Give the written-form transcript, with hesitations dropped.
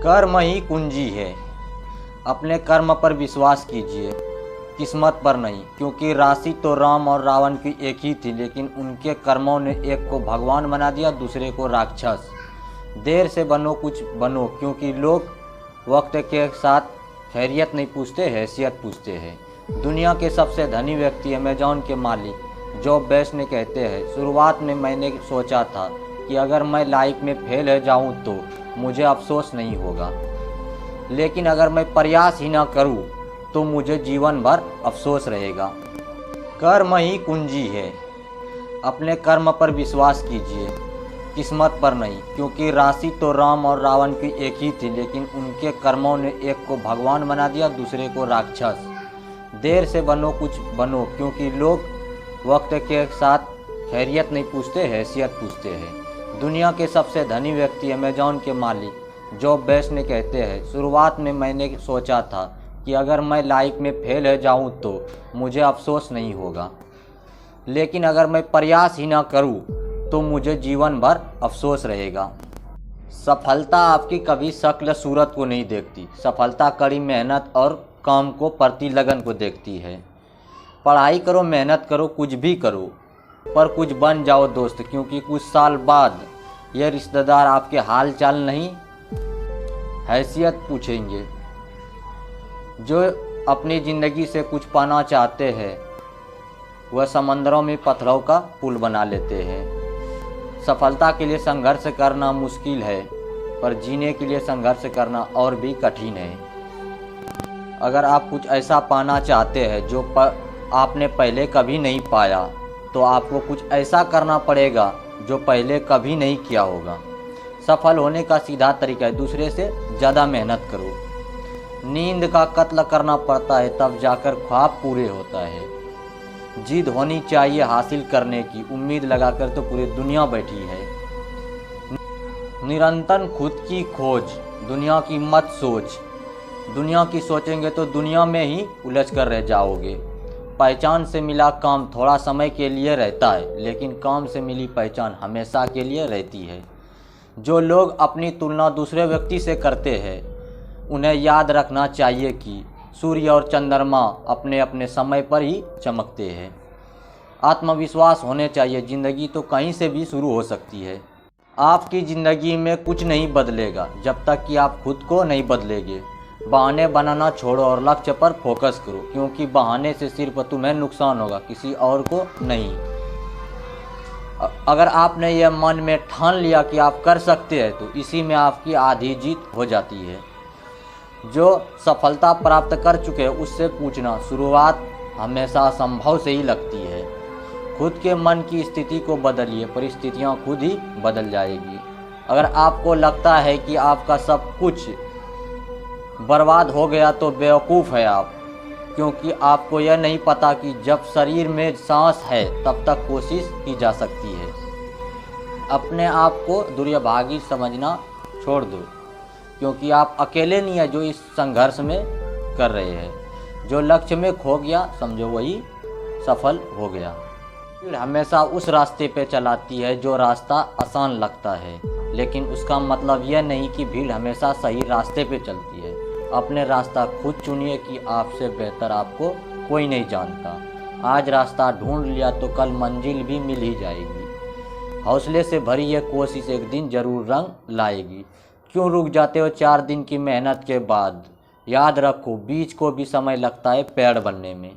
कर्म ही कुंजी है। अपने कर्म पर विश्वास कीजिए, किस्मत पर नहीं, क्योंकि राशि तो राम और रावण की एक ही थी, लेकिन उनके कर्मों ने एक को भगवान बना दिया, दूसरे को राक्षस। देर से बनो कुछ बनो, क्योंकि लोग वक्त के साथ खैरियत नहीं पूछते, हैसियत पूछते हैं। दुनिया के सबसे धनी व्यक्ति अमेजॉन के मालिक जॉब बेज़ोस ने कहते हैं, शुरुआत में मैंने सोचा था कि अगर मैं लाइफ में फेल हो जाऊं तो मुझे अफसोस नहीं होगा, लेकिन अगर मैं प्रयास ही ना करूं तो मुझे जीवन भर अफसोस रहेगा। कर्म ही कुंजी है। अपने कर्म पर विश्वास कीजिए, किस्मत पर नहीं, क्योंकि राशि तो राम और रावण की एक ही थी, लेकिन उनके कर्मों ने एक को भगवान बना दिया, दूसरे को राक्षस। देर से बनो कुछ बनो, क्योंकि लोग वक्त के साथ खैरियत नहीं पूछते, हैसियत पूछते हैं। दुनिया के सबसे धनी व्यक्ति अमेजॉन के मालिक जॉब बेज़ोस ने कहते हैं, शुरुआत में मैंने सोचा था कि अगर मैं लाइफ में फेल हो जाऊं तो मुझे अफसोस नहीं होगा, लेकिन अगर मैं प्रयास ही ना करूं तो मुझे जीवन भर अफसोस रहेगा। सफलता आपकी कभी शक्ल सूरत को नहीं देखती, सफलता कड़ी मेहनत और काम को प्रति लगन को देखती है। पढ़ाई करो, मेहनत करो, कुछ भी करो, पर कुछ बन जाओ दोस्त, क्योंकि कुछ साल बाद यह रिश्तेदार आपके हाल चाल नहीं, हैसियत पूछेंगे। जो अपनी ज़िंदगी से कुछ पाना चाहते हैं वह समंदरों में पत्थरों का पुल बना लेते हैं। सफलता के लिए संघर्ष करना मुश्किल है, पर जीने के लिए संघर्ष करना और भी कठिन है। अगर आप कुछ ऐसा पाना चाहते हैं जो आपने पहले कभी नहीं पाया, तो आपको कुछ ऐसा करना पड़ेगा जो पहले कभी नहीं किया होगा। सफल होने का सीधा तरीका है, दूसरे से ज़्यादा मेहनत करो। नींद का कत्ल करना पड़ता है, तब जाकर ख्वाब पूरे होता है। जिद होनी चाहिए हासिल करने की, उम्मीद लगाकर तो पूरी दुनिया बैठी है। निरंतर खुद की खोज, दुनिया की मत सोच। दुनिया की सोचेंगे तो दुनिया में ही उलझ कर रह जाओगे। पहचान से मिला काम थोड़ा समय के लिए रहता है, लेकिन काम से मिली पहचान हमेशा के लिए रहती है। जो लोग अपनी तुलना दूसरे व्यक्ति से करते हैं, उन्हें याद रखना चाहिए कि सूर्य और चंद्रमा अपने अपने समय पर ही चमकते हैं। आत्मविश्वास होने चाहिए, ज़िंदगी तो कहीं से भी शुरू हो सकती है। आपकी ज़िंदगी में कुछ नहीं बदलेगा जब तक कि आप खुद को नहीं बदलेंगे। बहाने बनाना छोड़ो और लक्ष्य पर फोकस करो, क्योंकि बहाने से सिर्फ तुम्हें नुकसान होगा, किसी और को नहीं। अगर आपने यह मन में ठान लिया कि आप कर सकते हैं, तो इसी में आपकी आधी जीत हो जाती है। जो सफलता प्राप्त कर चुके हैं उससे पूछना, शुरुआत हमेशा असंभव से ही लगती है। खुद के मन की स्थिति को बदलिए, परिस्थितियाँ खुद ही बदल जाएगी। अगर आपको लगता है कि आपका सब कुछ बर्बाद हो गया तो बेवकूफ़ है आप, क्योंकि आपको यह नहीं पता कि जब शरीर में सांस है तब तक कोशिश की जा सकती है। अपने आप को दुर्भागी समझना छोड़ दो, क्योंकि आप अकेले नहीं हैं जो इस संघर्ष में कर रहे हैं। जो लक्ष्य में खो गया समझो वही सफल हो गया। भीड़ हमेशा उस रास्ते पे चलाती है जो रास्ता आसान लगता है, लेकिन उसका मतलब यह नहीं कि भीड़ हमेशा सही रास्ते पे चलती है। अपने रास्ता खुद चुनिए, कि आपसे बेहतर आपको कोई नहीं जानता। आज रास्ता ढूंढ लिया तो कल मंजिल भी मिल ही जाएगी। हौसले से भरी यह कोशिश एक दिन जरूर रंग लाएगी। क्यों रुक जाते हो 4 दिन की मेहनत के बाद? याद रखो, बीज को भी समय लगता है पेड़ बनने में।